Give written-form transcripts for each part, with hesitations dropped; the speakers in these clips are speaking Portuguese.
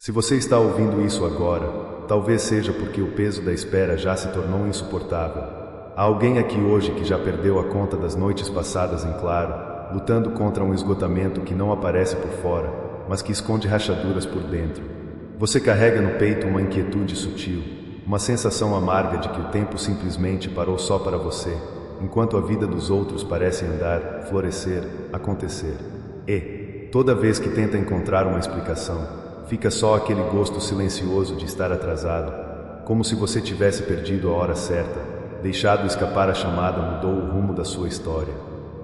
Se você está ouvindo isso agora, talvez seja porque o peso da espera já se tornou insuportável. Há alguém aqui hoje que já perdeu a conta das noites passadas em claro, lutando contra um esgotamento que não aparece por fora, mas que esconde rachaduras por dentro. Você carrega no peito uma inquietude sutil, uma sensação amarga de que o tempo simplesmente parou só para você, enquanto a vida dos outros parece andar, florescer, acontecer. E, toda vez que tenta encontrar uma explicação, fica só aquele gosto silencioso de estar atrasado, como se você tivesse perdido a hora certa, deixado escapar a chamada mudou o rumo da sua história.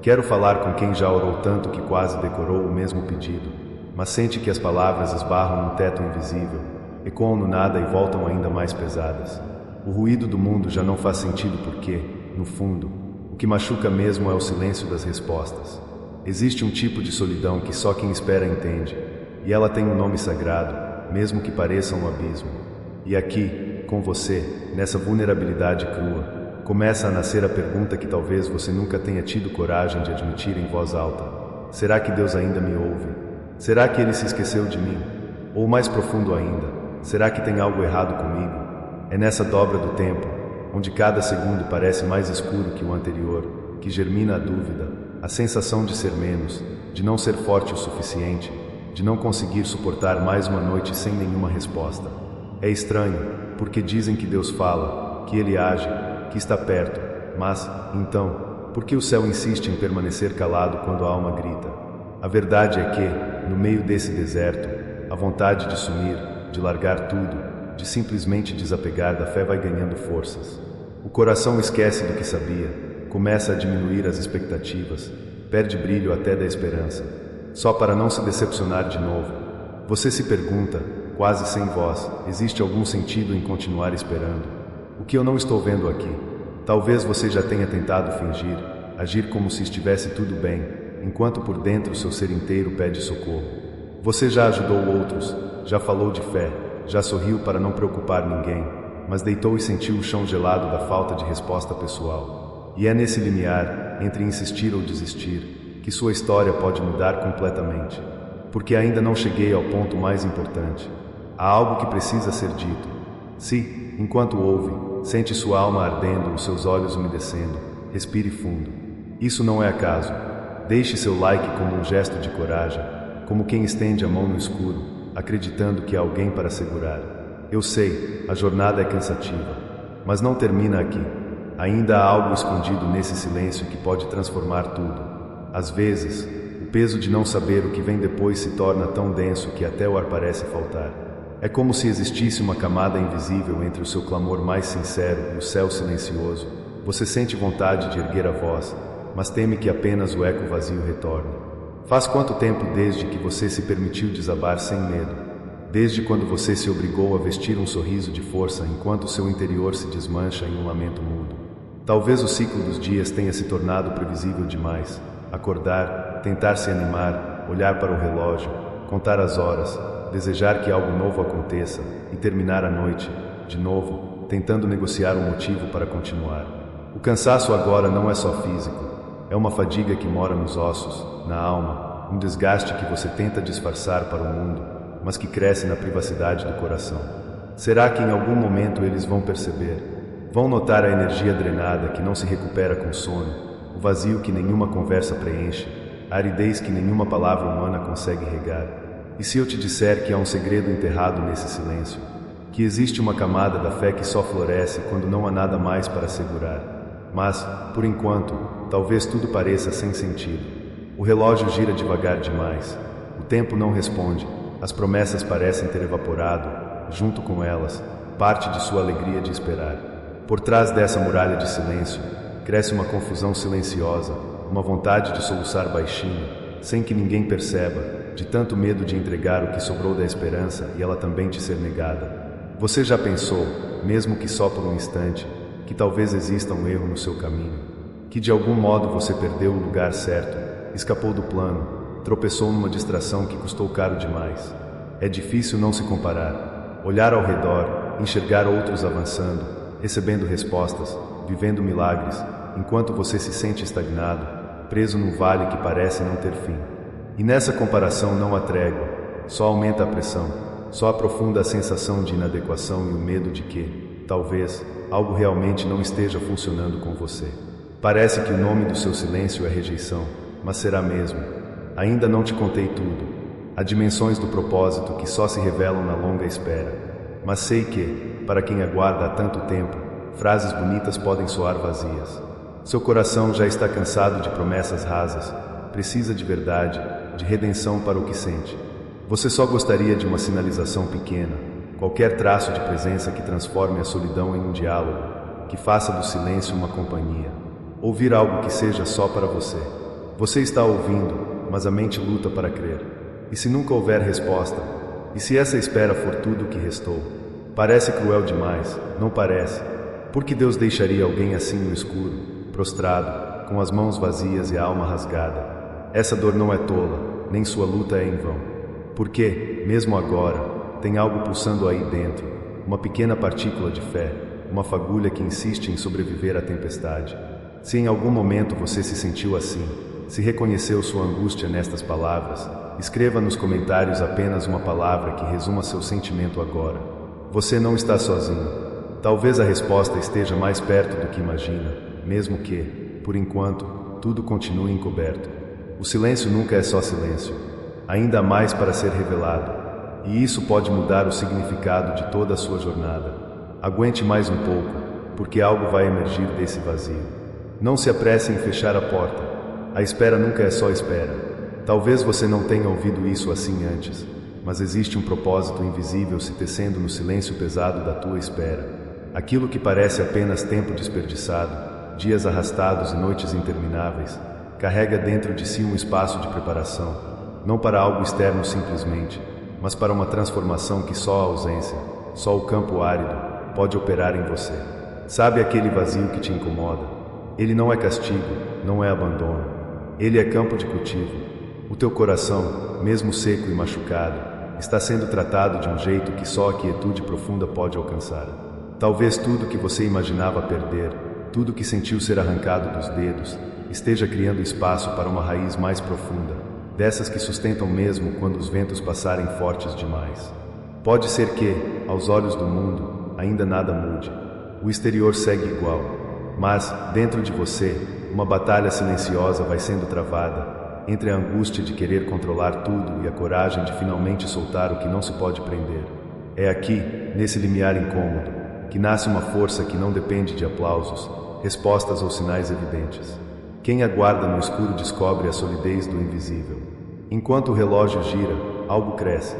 Quero falar com quem já orou tanto que quase decorou o mesmo pedido, mas sente que as palavras esbarram num teto invisível, ecoam no nada e voltam ainda mais pesadas. O ruído do mundo já não faz sentido porque, no fundo, o que machuca mesmo é o silêncio das respostas. Existe um tipo de solidão que só quem espera entende, e ela tem um nome sagrado, mesmo que pareça um abismo. E aqui, com você, nessa vulnerabilidade crua, começa a nascer a pergunta que talvez você nunca tenha tido coragem de admitir em voz alta. Será que Deus ainda me ouve? Será que Ele se esqueceu de mim? Ou mais profundo ainda, será que tem algo errado comigo? É nessa dobra do tempo, onde cada segundo parece mais escuro que o anterior, que germina a dúvida, a sensação de ser menos, de não ser forte o suficiente, de não conseguir suportar mais uma noite sem nenhuma resposta. É estranho, porque dizem que Deus fala, que Ele age, que está perto, mas, então, por que o céu insiste em permanecer calado quando a alma grita? A verdade é que, no meio desse deserto, a vontade de sumir, de largar tudo, de simplesmente desapegar da fé vai ganhando forças. O coração esquece do que sabia, começa a diminuir as expectativas, perde brilho até da esperança, só para não se decepcionar de novo. Você se pergunta, quase sem voz, existe algum sentido em continuar esperando? O que eu não estou vendo aqui? Talvez você já tenha tentado fingir, agir como se estivesse tudo bem, enquanto por dentro seu ser inteiro pede socorro. Você já ajudou outros, já falou de fé, já sorriu para não preocupar ninguém, mas deitou e sentiu o chão gelado da falta de resposta pessoal. E é nesse limiar, entre insistir ou desistir, que sua história pode mudar completamente. Porque ainda não cheguei ao ponto mais importante. Há algo que precisa ser dito. Se, enquanto ouve, sente sua alma ardendo, os seus olhos umedecendo, respire fundo. Isso não é acaso. Deixe seu like como um gesto de coragem, como quem estende a mão no escuro, acreditando que há alguém para segurar. Eu sei, a jornada é cansativa, mas não termina aqui. Ainda há algo escondido nesse silêncio que pode transformar tudo. Às vezes, o peso de não saber o que vem depois se torna tão denso que até o ar parece faltar. É como se existisse uma camada invisível entre o seu clamor mais sincero e o céu silencioso. Você sente vontade de erguer a voz, mas teme que apenas o eco vazio retorne. Faz quanto tempo desde que você se permitiu desabar sem medo? Desde quando você se obrigou a vestir um sorriso de força enquanto seu interior se desmancha em um lamento mudo? Talvez o ciclo dos dias tenha se tornado previsível demais. Acordar, tentar se animar, olhar para o relógio, contar as horas, desejar que algo novo aconteça e terminar a noite, de novo, tentando negociar um motivo para continuar. O cansaço agora não é só físico, é uma fadiga que mora nos ossos, na alma, um desgaste que você tenta disfarçar para o mundo, mas que cresce na privacidade do coração. Será que em algum momento eles vão perceber? Vão notar a energia drenada que não se recupera com sono, o vazio que nenhuma conversa preenche, a aridez que nenhuma palavra humana consegue regar? E se eu te disser que há um segredo enterrado nesse silêncio? Que existe uma camada da fé que só floresce quando não há nada mais para segurar? Mas, por enquanto, talvez tudo pareça sem sentido. O relógio gira devagar demais. O tempo não responde. As promessas parecem ter evaporado. Junto com elas, parte de sua alegria de esperar. Por trás dessa muralha de silêncio, cresce uma confusão silenciosa, uma vontade de soluçar baixinho, sem que ninguém perceba, de tanto medo de entregar o que sobrou da esperança e ela também te ser negada. Você já pensou, mesmo que só por um instante, que talvez exista um erro no seu caminho? Que de algum modo você perdeu o lugar certo, escapou do plano, tropeçou numa distração que custou caro demais? É difícil não se comparar, olhar ao redor, enxergar outros avançando, recebendo respostas, vivendo milagres, enquanto você se sente estagnado, preso num vale que parece não ter fim. E nessa comparação não há trégua, só aumenta a pressão. só aprofunda a sensação de inadequação e o medo de que, talvez, algo realmente não esteja funcionando com você. Parece que o nome do seu silêncio é rejeição, mas será mesmo. Ainda não te contei tudo. Há dimensões do propósito que só se revelam na longa espera. Mas sei que, para quem aguarda há tanto tempo, frases bonitas podem soar vazias. Seu coração já está cansado de promessas rasas, precisa de verdade, de redenção para o que sente. Você só gostaria de uma sinalização pequena, qualquer traço de presença que transforme a solidão em um diálogo, que faça do silêncio uma companhia. Ouvir algo que seja só para você. Você está ouvindo, mas a mente luta para crer. E se nunca houver resposta? E se essa espera for tudo o que restou? Parece cruel demais, não parece? Por que Deus deixaria alguém assim no escuro, prostrado, com as mãos vazias e a alma rasgada? Essa dor não é tola, nem sua luta é em vão. Porque, mesmo agora, tem algo pulsando aí dentro, uma pequena partícula de fé, uma fagulha que insiste em sobreviver à tempestade. Se em algum momento você se sentiu assim, se reconheceu sua angústia nestas palavras, escreva nos comentários apenas uma palavra que resuma seu sentimento agora. Você não está sozinho. Talvez a resposta esteja mais perto do que imagina, mesmo que, por enquanto, tudo continue encoberto. O silêncio nunca é só silêncio. Ainda há mais para ser revelado, e isso pode mudar o significado de toda a sua jornada. Aguente mais um pouco, porque algo vai emergir desse vazio. Não se apresse em fechar a porta. A espera nunca é só espera. Talvez você não tenha ouvido isso assim antes, mas existe um propósito invisível se tecendo no silêncio pesado da tua espera. Aquilo que parece apenas tempo desperdiçado, dias arrastados e noites intermináveis, carrega dentro de si um espaço de preparação, não para algo externo simplesmente, mas para uma transformação que só a ausência, só o campo árido, pode operar em você. Sabe aquele vazio que te incomoda? Ele não é castigo, não é abandono. Ele é campo de cultivo. O teu coração, mesmo seco e machucado, está sendo tratado de um jeito que só a quietude profunda pode alcançar. Talvez tudo que você imaginava perder, tudo que sentiu ser arrancado dos dedos, esteja criando espaço para uma raiz mais profunda, dessas que sustentam mesmo quando os ventos passarem fortes demais. Pode ser que, aos olhos do mundo, ainda nada mude. O exterior segue igual, mas, dentro de você, uma batalha silenciosa vai sendo travada, entre a angústia de querer controlar tudo e a coragem de finalmente soltar o que não se pode prender. É aqui, nesse limiar incômodo, que nasce uma força que não depende de aplausos, respostas ou sinais evidentes. Quem aguarda no escuro descobre a solidez do invisível. Enquanto o relógio gira, algo cresce.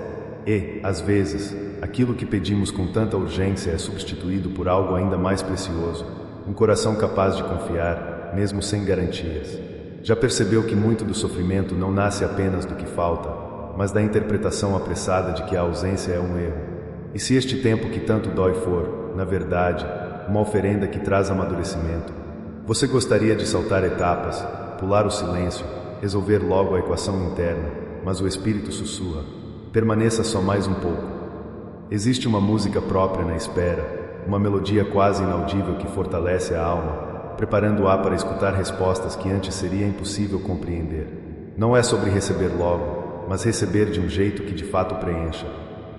E, às vezes, aquilo que pedimos com tanta urgência é substituído por algo ainda mais precioso, um coração capaz de confiar, mesmo sem garantias. Já percebeu que muito do sofrimento não nasce apenas do que falta, mas da interpretação apressada de que a ausência é um erro? E se este tempo que tanto dói for, na verdade, uma oferenda que traz amadurecimento? Você gostaria de saltar etapas, pular o silêncio, resolver logo a equação interna, mas o espírito sussurra: permaneça só mais um pouco. Existe uma música própria na espera, uma melodia quase inaudível que fortalece a alma, preparando-a para escutar respostas que antes seria impossível compreender. Não é sobre receber logo, mas receber de um jeito que de fato preencha.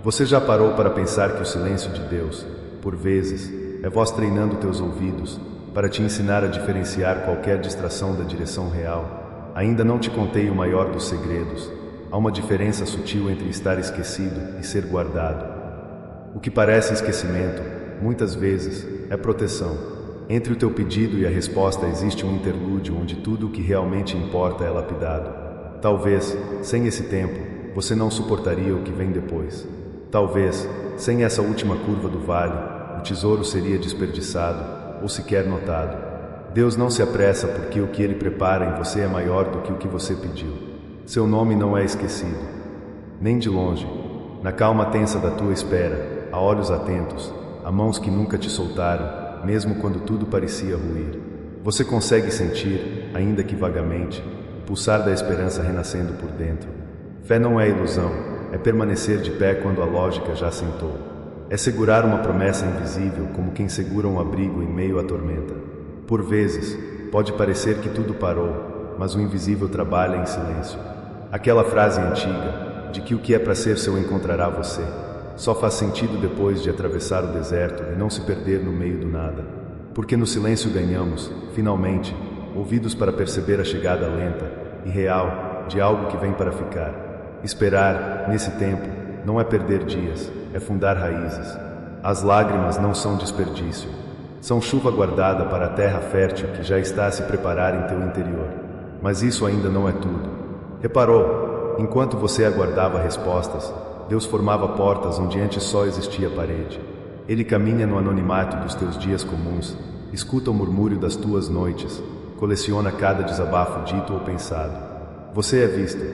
Você já parou para pensar que o silêncio de Deus, por vezes, é voz treinando teus ouvidos, para te ensinar a diferenciar qualquer distração da direção real? Ainda não te contei o maior dos segredos. Há uma diferença sutil entre estar esquecido e ser guardado. O que parece esquecimento, muitas vezes, é proteção. Entre o teu pedido e a resposta existe um interlúdio onde tudo o que realmente importa é lapidado. Talvez, sem esse tempo, você não suportaria o que vem depois. Talvez, sem essa última curva do vale, o tesouro seria desperdiçado, ou sequer notado. Deus não se apressa porque o que Ele prepara em você é maior do que o que você pediu. Seu nome não é esquecido, nem de longe. Na calma tensa da tua espera, há olhos atentos, há mãos que nunca te soltaram, mesmo quando tudo parecia ruir. Você consegue sentir, ainda que vagamente, o pulsar da esperança renascendo por dentro. Fé não é ilusão, é permanecer de pé quando a lógica já sentou. É segurar uma promessa invisível como quem segura um abrigo em meio à tormenta. Por vezes, pode parecer que tudo parou, mas o invisível trabalha em silêncio. Aquela frase antiga, de que o que é para ser seu encontrará você, só faz sentido depois de atravessar o deserto e não se perder no meio do nada. Porque no silêncio ganhamos, finalmente, ouvidos para perceber a chegada lenta e real de algo que vem para ficar. Esperar, nesse tempo, não é perder dias, é fundar raízes. As lágrimas não são desperdício. São chuva guardada para a terra fértil que já está a se preparar em teu interior. Mas isso ainda não é tudo. Reparou? Enquanto você aguardava respostas, Deus formava portas onde antes só existia parede. Ele caminha no anonimato dos teus dias comuns, escuta o murmúrio das tuas noites, coleciona cada desabafo dito ou pensado. Você é visto,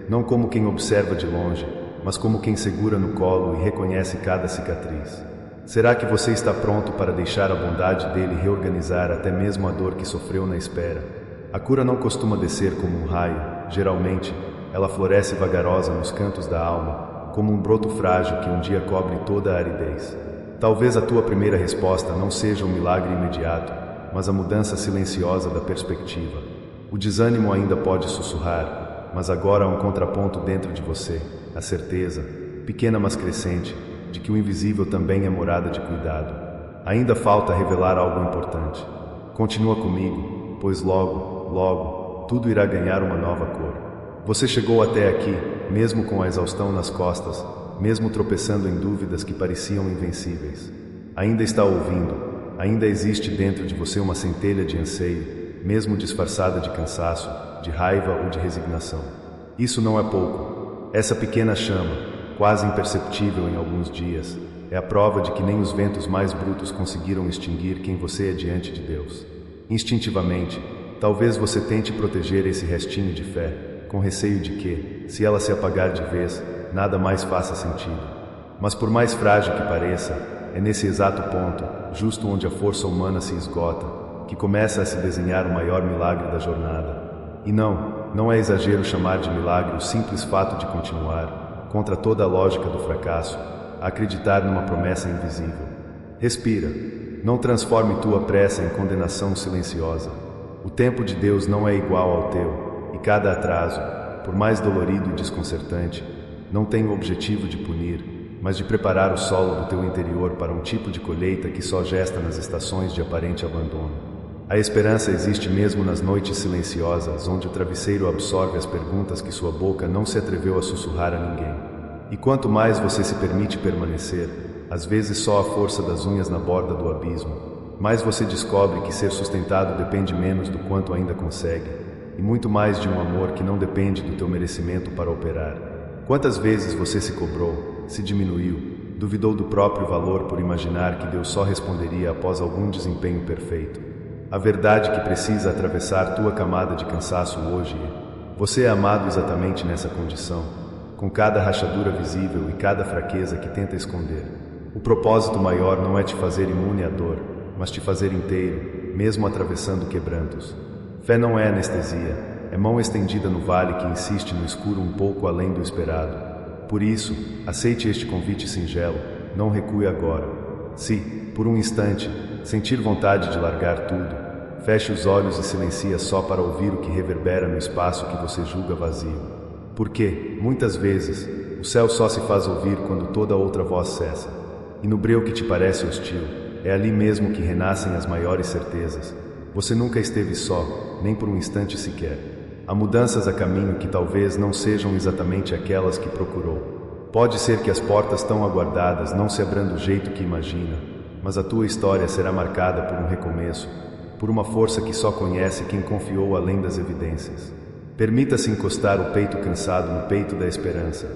não como quem observa de longe, mas como quem segura no colo e reconhece cada cicatriz. Será que você está pronto para deixar a bondade dele reorganizar até mesmo a dor que sofreu na espera? A cura não costuma descer como um raio, geralmente, ela floresce vagarosa nos cantos da alma, como um broto frágil que um dia cobre toda a aridez. Talvez a tua primeira resposta não seja um milagre imediato, mas a mudança silenciosa da perspectiva. O desânimo ainda pode sussurrar, mas agora há um contraponto dentro de você, a certeza, pequena mas crescente, de que o invisível também é morada de cuidado. Ainda falta revelar algo importante. Continua comigo, pois logo, logo, tudo irá ganhar uma nova cor. Você chegou até aqui, mesmo com a exaustão nas costas, mesmo tropeçando em dúvidas que pareciam invencíveis. Ainda está ouvindo, ainda existe dentro de você uma centelha de anseio, mesmo disfarçada de cansaço, de raiva ou de resignação. Isso não é pouco. Essa pequena chama, quase imperceptível em alguns dias, é a prova de que nem os ventos mais brutos conseguiram extinguir quem você é diante de Deus. Instintivamente, talvez você tente proteger esse restinho de fé, com receio de que, se ela se apagar de vez, nada mais faça sentido. Mas por mais frágil que pareça, é nesse exato ponto, justo onde a força humana se esgota, que começa a se desenhar o maior milagre da jornada. E não é exagero chamar de milagre o simples fato de continuar, contra toda a lógica do fracasso, a acreditar numa promessa invisível. Respira. Não transforme tua pressa em condenação silenciosa. O tempo de Deus não é igual ao teu, e cada atraso, por mais dolorido e desconcertante, não tem o objetivo de punir, mas de preparar o solo do teu interior para um tipo de colheita que só gesta nas estações de aparente abandono. A esperança existe mesmo nas noites silenciosas, onde o travesseiro absorve as perguntas que sua boca não se atreveu a sussurrar a ninguém. E quanto mais você se permite permanecer, às vezes só a força das unhas na borda do abismo, mais você descobre que ser sustentado depende menos do quanto ainda consegue, e muito mais de um amor que não depende do teu merecimento para operar. Quantas vezes você se cobrou, se diminuiu, duvidou do próprio valor por imaginar que Deus só responderia após algum desempenho perfeito? A verdade que precisa atravessar tua camada de cansaço hoje é: você é amado exatamente nessa condição, com cada rachadura visível e cada fraqueza que tenta esconder. O propósito maior não é te fazer imune à dor, mas te fazer inteiro, mesmo atravessando quebrantos. Fé não é anestesia, é mão estendida no vale que insiste no escuro um pouco além do esperado. Por isso, aceite este convite singelo, não recue agora. Se, por um instante, sentir vontade de largar tudo, feche os olhos e silencia só para ouvir o que reverbera no espaço que você julga vazio. Porque, muitas vezes, o céu só se faz ouvir quando toda outra voz cessa. E no breu que te parece hostil, é ali mesmo que renascem as maiores certezas. Você nunca esteve só, nem por um instante sequer. Há mudanças a caminho que talvez não sejam exatamente aquelas que procurou. Pode ser que as portas tão aguardadas não se abram do jeito que imagina, mas a tua história será marcada por um recomeço, por uma força que só conhece quem confiou além das evidências. Permita-se encostar o peito cansado no peito da esperança.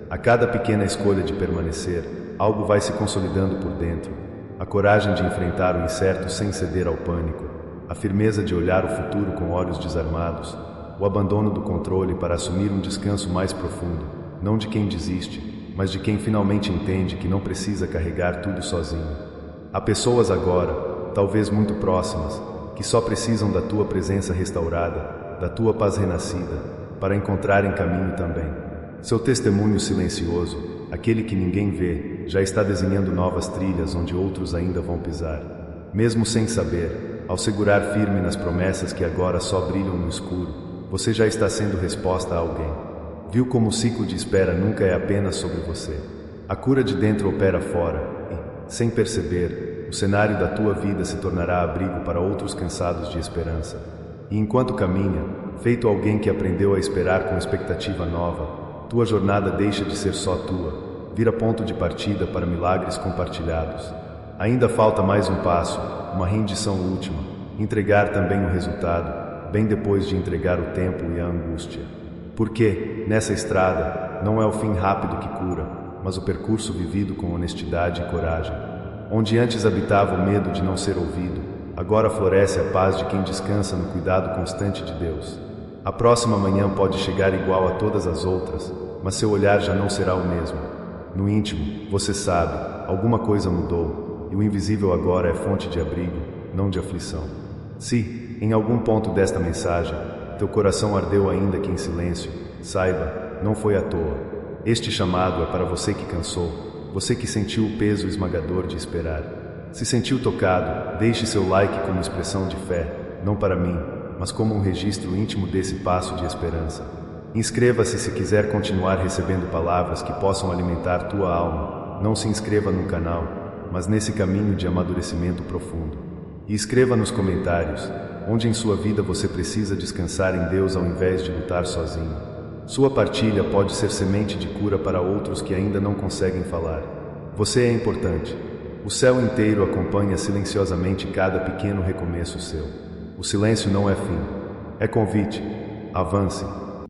A cada pequena escolha de permanecer, algo vai se consolidando por dentro. A coragem de enfrentar o incerto sem ceder ao pânico, a firmeza de olhar o futuro com olhos desarmados, o abandono do controle para assumir um descanso mais profundo, não de quem desiste, mas de quem finalmente entende que não precisa carregar tudo sozinho. Há pessoas agora, talvez muito próximas, que só precisam da tua presença restaurada, da tua paz renascida, para encontrarem caminho também. Seu testemunho silencioso, aquele que ninguém vê, já está desenhando novas trilhas onde outros ainda vão pisar. Mesmo sem saber, ao segurar firme nas promessas que agora só brilham no escuro, você já está sendo resposta a alguém. Viu como o ciclo de espera nunca é apenas sobre você. A cura de dentro opera fora e, sem perceber, o cenário da tua vida se tornará abrigo para outros cansados de esperança. E enquanto caminha, feito alguém que aprendeu a esperar com expectativa nova, tua jornada deixa de ser só tua, vira ponto de partida para milagres compartilhados. Ainda falta mais um passo, uma rendição última, entregar também o resultado, bem depois de entregar o tempo e a angústia. Porque, nessa estrada, não é o fim rápido que cura, mas o percurso vivido com honestidade e coragem. Onde antes habitava o medo de não ser ouvido, agora floresce a paz de quem descansa no cuidado constante de Deus. A próxima manhã pode chegar igual a todas as outras, mas seu olhar já não será o mesmo. No íntimo, você sabe, alguma coisa mudou, e o invisível agora é fonte de abrigo, não de aflição. Se, em algum ponto desta mensagem, teu coração ardeu ainda que em silêncio, saiba, não foi à toa. Este chamado é para você que cansou, você que sentiu o peso esmagador de esperar. Se sentiu tocado, deixe seu like como expressão de fé, não para mim, mas como um registro íntimo desse passo de esperança. Inscreva-se se quiser continuar recebendo palavras que possam alimentar tua alma. Não se inscreva no canal, mas nesse caminho de amadurecimento profundo. E escreva nos comentários, onde em sua vida você precisa descansar em Deus ao invés de lutar sozinho. Sua partilha pode ser semente de cura para outros que ainda não conseguem falar. Você é importante. O céu inteiro acompanha silenciosamente cada pequeno recomeço seu. O silêncio não é fim, é convite. Avance.